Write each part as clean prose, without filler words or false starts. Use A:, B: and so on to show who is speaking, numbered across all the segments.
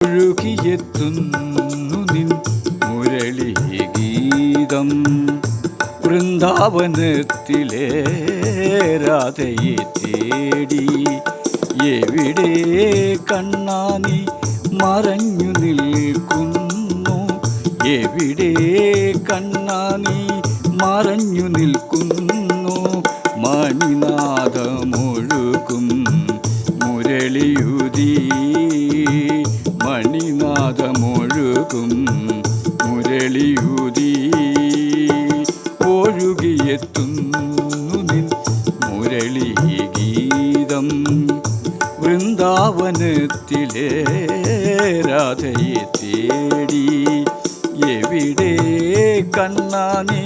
A: ഒഴുകിയെത്തുന്നു നിൻ മുരളി ഗീതം വൃന്ദാവനത്തിലെ രാധയെ തേടി. എവിടെ കണ്ണാ നീ മറഞ്ഞു നിൽക്കുന്നു? എവിടെ കണ്ണാ നീ മറഞ്ഞു നിൽക്കുന്നു? മണിനാഥമൊഴുകും മുരളിയുതി, മണിനാഥമൊഴുകും മുരളിയുതി. ഒഴുകിയെത്തുന്നു നിൻ മുരളി ഗീതം വൃന്ദാവനത്തിലെ രാധയെ തേടി. എവിടെ കണ്ണാ നീ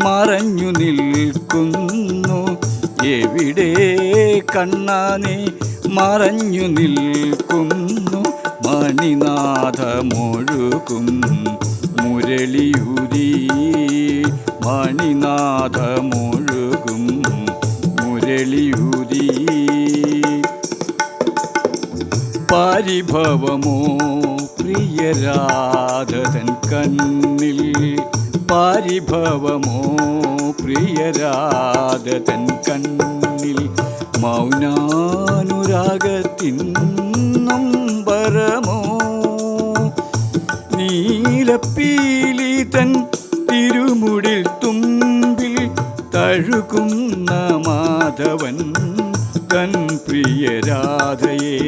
A: മറഞ്ഞു നിൽക്കുന്നു? എവിടെ കണ്ണാ നീ മറഞ്ഞു നിൽക്കുന്നു? മണിനാഥമൊഴുകും മുരളിയുതി, മണിനാഥമൊഴുകും മുരളിയുതി. പരിഭവമോ പ്രിയരാധതൻ കണ്ണിൽ, പരിഭവമോ പ്രിയരാധതൻ കണ്ണിൽ. മൗനാനുരാഗത്തിൻ നമ്പരമോ നീലപ്പീലി തൻ തിരുമുടിൽ തുമ്പിൽ തഴുകുന്ന മാധവൻ തൻ പ്രിയരാധയെ.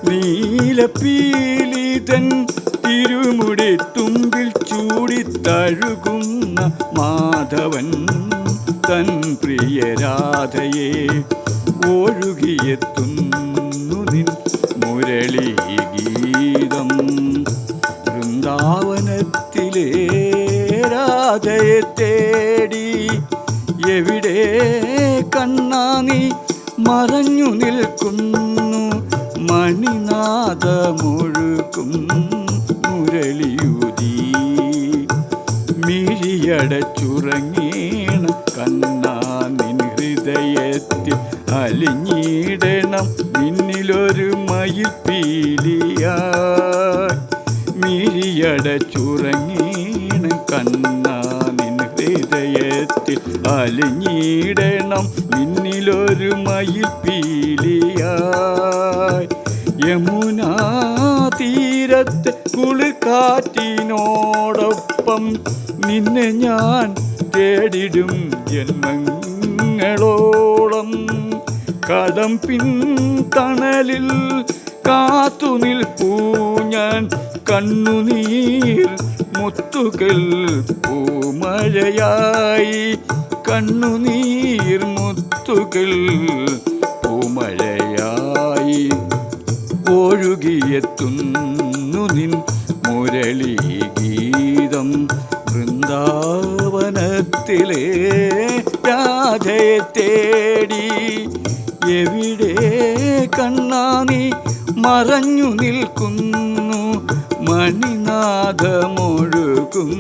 A: നീലപ്പീലി തൻ തിരുമുടി തുമ്പിൽ ചൂടിത്തഴുകുന്ന മാധവൻ തൻ പ്രിയരാധയെ. ഒഴുകിയെത്തുന്നു നിൻ മുരളി ഗീതം വൃന്ദാവനത്തിലെ രാധയെ തേടി. എവിടെ കണ്ണാ നീ മറഞ്ഞു നിൽക്കുന്നു? മണിനാഥമൊഴുകും മുരളിയുതി. മിഴിയടച്ചുറങ്ങീണം കണ്ണാ നിൻ ഹൃദയത്തിൽ അലിഞ്ഞിടണം നിന്നിലൊരു മയിൽ പീലിയായി. മിഴിയടച്ചുറങ്ങീണം കണ്ണാ നിൻ ഹൃദയത്തിൽ അലിഞ്ഞിടണം നിന്നിലൊരു മയിൽ പീലിയായി. യമുനാ തീരത്ത് കുളിർക്കാറ്റിനോടൊപ്പം നിന്നെ ഞാൻ തേടിടും ജന്മങ്ങളോളം. കടമ്പിൻ തണലിൽ കാത്തു നിൽപ്പൂ ഞാൻ, കണ്ണുനീർ മുത്തുകൾ പൂമഴയായി. കണ്ണുനീർ മുത്തുകൾ പൂമഴയായി. ഒഴുകിയെത്തുന്നു നിൻ മുരളി ഗീതം വൃന്ദാവനത്തിലെ രാധയെ തേടി. എവിടെ കണ്ണാ നീ മറഞ്ഞു നിൽക്കുന്നു? മണിനാഥമൊഴുകും